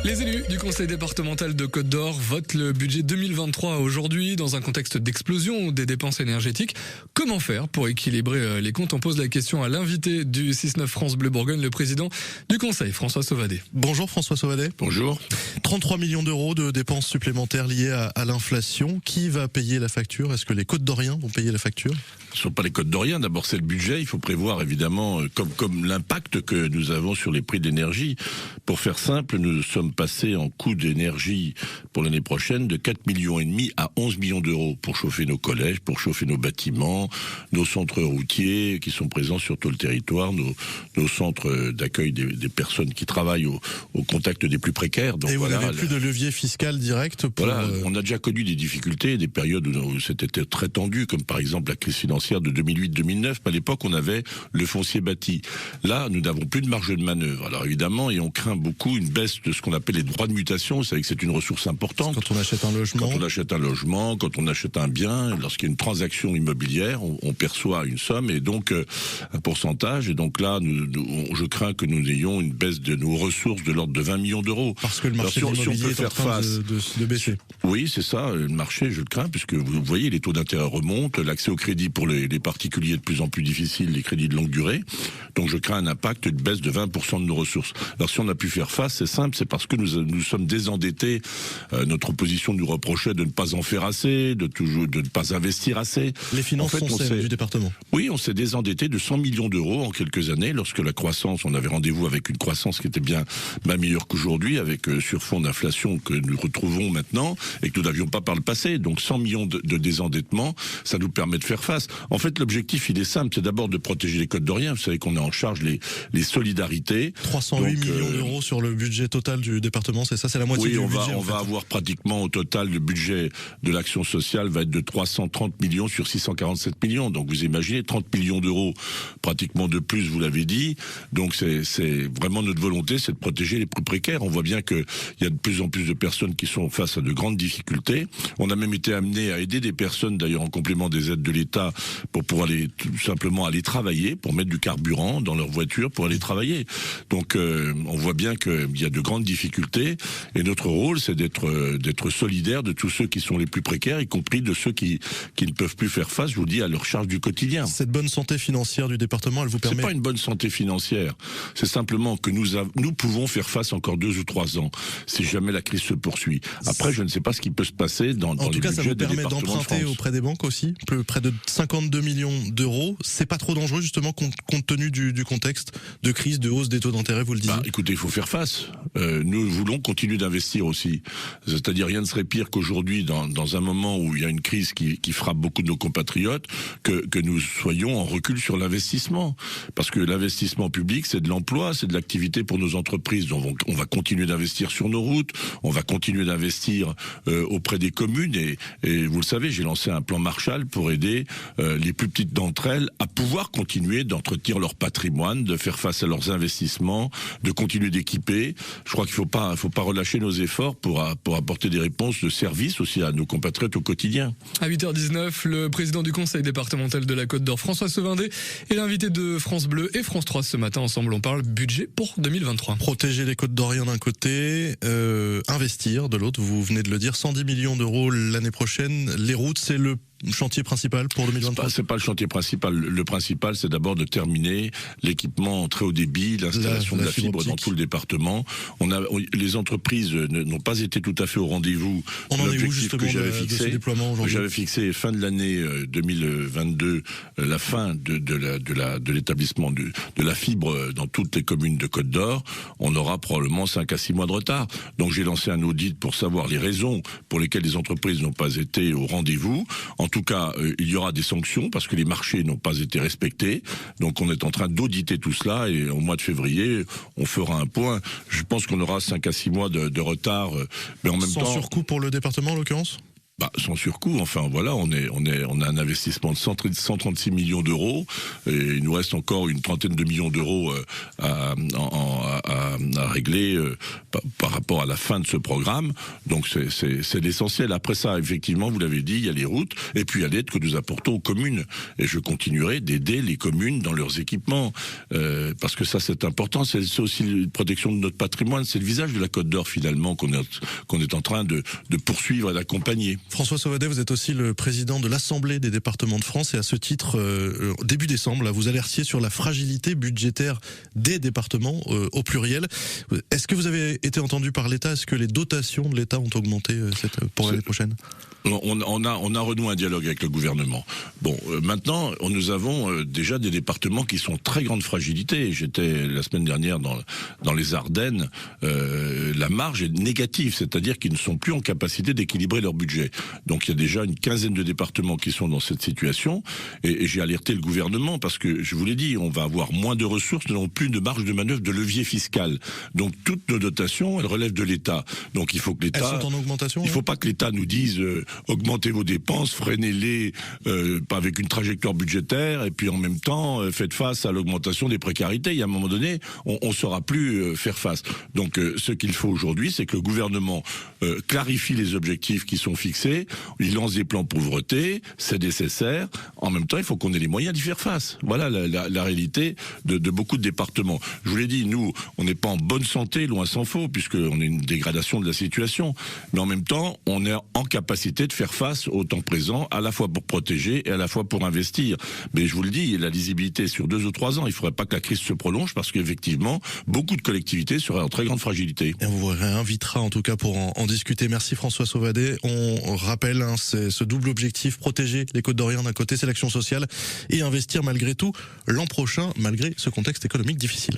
Les élus du conseil départemental de Côte d'Or votent le budget 2023 aujourd'hui dans un contexte d'explosion des dépenses énergétiques. Comment faire pour équilibrer les comptes? On pose la question à l'invité du 6-9 France Bleu Bourgogne, le président du conseil, François Sauvadet. Bonjour François Sauvadet. Bonjour. 33 millions d'euros de dépenses supplémentaires liées à l'inflation. Qui va payer la facture? Est-ce que les Côtes-d'Oriens vont payer la facture? Ce ne sont pas les Côtes-d'Oriens. D'abord, c'est le budget. Il faut prévoir évidemment comme l'impact que nous avons sur les prix d'énergie. Pour faire simple, nous sommes passés en coût d'énergie pour l'année prochaine de 4,5 millions à 11 millions d'euros pour chauffer nos collèges, pour chauffer nos bâtiments, nos centres routiers qui sont présents sur tout le territoire, nos centres d'accueil des personnes qui travaillent au contact des plus précaires. Donc, et vous voilà, n'avez plus de levier fiscal direct pour... Voilà, on a déjà connu des difficultés, des périodes où c'était très tendu, comme par exemple la crise financière de 2008-2009. À l'époque, on avait le foncier bâti. Là, nous n'avons plus de marge de manœuvre. Alors évidemment, et on craint beaucoup une baisse de ce qu'on appelle les droits de mutation. Vous savez que c'est une ressource importante. Quand on achète un logement. Quand on achète un logement, quand on achète un bien, lorsqu'il y a une transaction immobilière, on perçoit une somme et donc un pourcentage. Et donc là, je crains que nous ayons une baisse de nos ressources de l'ordre de 20 millions d'euros. Parce que le marché de l'immobilier est en train de baisser. Oui, c'est ça. Le marché, je le crains, puisque vous voyez, les taux d'intérêt remontent, l'accès au crédit pour les particuliers est de plus en plus difficile, les crédits de longue durée. Donc je crains un impact, une baisse de 20% de nos ressources. Alors si on a pu faire face, c'est simple, c'est parce que nous sommes désendettés. Notre opposition nous reprochait de ne pas en faire assez, de ne pas investir assez. Les finances sont saines du département. Oui, on s'est désendetté de 100 millions d'euros en quelques années, lorsque la croissance, on avait rendez-vous avec une croissance qui était bien meilleure qu'aujourd'hui, avec sur fond d'inflation que nous retrouvons maintenant et que nous n'avions pas par le passé. Donc 100 millions de désendettement, ça nous permet de faire face. En fait, l'objectif, il est simple, c'est d'abord de protéger les Côtes-d'Oriens. Vous savez qu'on est en charge les solidarités. 308 millions d'euros sur le budget total du département, c'est ça, c'est la moitié du budget. Oui, on va avoir pratiquement au total, le budget de l'action sociale va être de 330 millions sur 647 millions. Donc vous imaginez, 30 millions d'euros pratiquement de plus, vous l'avez dit. Donc c'est vraiment notre volonté, c'est de protéger les plus précaires. On voit bien qu'il y a de plus en plus de personnes qui sont face à de grandes difficultés. On a même été amené à aider des personnes, d'ailleurs en complément des aides de l'État, pour pouvoir tout simplement aller travailler, pour mettre du carburant dans leur voiture pour aller travailler. Donc on voit bien qu'il y a de grandes difficultés et notre rôle, c'est d'être solidaire de tous ceux qui sont les plus précaires, y compris de ceux qui ne peuvent plus faire face, je vous dis, à leur charge du quotidien. Cette bonne santé financière du département, elle vous permet... C'est pas une bonne santé financière, c'est simplement que nous pouvons faire face encore 2 ou 3 ans, si jamais la crise se poursuit. Après, je ne sais pas ce qui peut se passer dans les budgets des départements de France. En tout cas, ça vous permet d'emprunter auprès des banques aussi, près de 52 millions d'euros. C'est pas trop dangereux, justement, compte tenu du contexte de crise, de hausse des taux d'intérêt, vous le disiez. Écoutez, il faut faire face. Nous voulons continuer d'investir aussi. C'est-à-dire, rien ne serait pire qu'aujourd'hui, dans un moment où il y a une crise qui frappe beaucoup de nos compatriotes, que nous soyons en recul sur l'investissement. Parce que l'investissement public, c'est de l'emploi, c'est de l'activité pour nos entreprises. Donc, on va continuer d'investir sur nos routes, on va continuer d'investir auprès des communes. Et vous le savez, j'ai lancé un plan Marshall pour aider les plus petites d'entre elles à pouvoir continuer d'entretenir leur patrimoine, de faire face à leurs investissements, de continuer d'équiper. Je crois qu'il faut pas relâcher nos efforts pour apporter des réponses de service aussi à nos compatriotes au quotidien. À 8h19, le président du conseil départemental de la Côte d'Or, François Sauvadet, est l'invité de France Bleu et France 3 ce matin. Ensemble, on parle budget pour 2023. Protéger les Côtes-d'Oriens d'un côté, investir de l'autre, vous venez de le dire, 110 millions d'euros l'année prochaine. Les routes, c'est le chantier principal pour 2023? C'est pas le chantier principal. Le principal, c'est d'abord de terminer l'équipement en très haut débit, l'installation de la fibre dans tout le département. Les entreprises n'ont pas été tout à fait au rendez-vous. On en est où justement de ce déploiement aujourd'hui? J'avais fixé fin de l'année 2022 la fin de l'établissement de la fibre dans toutes les communes de Côte d'Or. On aura probablement 5 à 6 mois de retard. Donc j'ai lancé un audit pour savoir les raisons pour lesquelles les entreprises n'ont pas été au rendez-vous. En tout cas, il y aura des sanctions parce que les marchés n'ont pas été respectés. Donc on est en train d'auditer tout cela et au mois de février, on fera un point. Je pense qu'on aura 5 à 6 mois de retard. Mais en même temps, sans surcoût pour le département en l'occurrence? Sans surcoût, enfin voilà, on a un investissement de 136 millions d'euros et il nous reste encore une trentaine de millions d'euros à régler par rapport à la fin de ce programme. Donc c'est l'essentiel. Après ça, effectivement, vous l'avez dit, il y a les routes et puis il y a l'aide que nous apportons aux communes. Et je continuerai d'aider les communes dans leurs équipements parce que ça c'est important. C'est aussi la protection de notre patrimoine. C'est le visage de la Côte d'Or finalement qu'on est en train de poursuivre et d'accompagner. François Sauvadet, vous êtes aussi le président de l'Assemblée des départements de France et à ce titre, début décembre, là, vous alertiez sur la fragilité budgétaire des départements au pluriel. Est-ce que vous avez été entendu par l'État? Est-ce que les dotations de l'État ont augmenté pour l'année prochaine? On a renoué un dialogue avec le gouvernement. Bon, maintenant, nous avons déjà des départements qui sont très grande fragilité. J'étais la semaine dernière dans les Ardennes. La marge est négative, c'est-à-dire qu'ils ne sont plus en capacité d'équilibrer leur budget. Donc il y a déjà une quinzaine de départements qui sont dans cette situation. Et j'ai alerté le gouvernement parce que, je vous l'ai dit, on va avoir moins de ressources, nous n'avons plus de marge de manœuvre, de levier fiscal. Donc toutes nos dotations, elles relèvent de l'État. Donc il faut que l'État... Elles sont en augmentation? Il ne faut pas que l'État nous dise... augmentez vos dépenses, freinez-les avec une trajectoire budgétaire et puis en même temps faites face à l'augmentation des précarités. Il y a un moment donné, on ne saura plus faire face. Donc ce qu'il faut aujourd'hui, c'est que le gouvernement clarifie les objectifs qui sont fixés, il lance des plans pauvreté, c'est nécessaire. En même temps, il faut qu'on ait les moyens d'y faire face. Voilà la réalité de beaucoup de départements. Je vous l'ai dit, nous, on n'est pas en bonne santé, loin s'en faut, puisqu'on a une dégradation de la situation. Mais en même temps, on est en capacité de faire face au temps présent, à la fois pour protéger et à la fois pour investir. Mais je vous le dis, la lisibilité sur 2 ou 3 ans, il ne faudrait pas que la crise se prolonge parce qu'effectivement, beaucoup de collectivités seraient en très grande fragilité. Et on vous réinvitera en tout cas pour en discuter. Merci François Sauvadet. On rappelle c'est ce double objectif, protéger les Côtes d'Orient d'un côté, c'est l'action sociale, et investir malgré tout l'an prochain, malgré ce contexte économique difficile.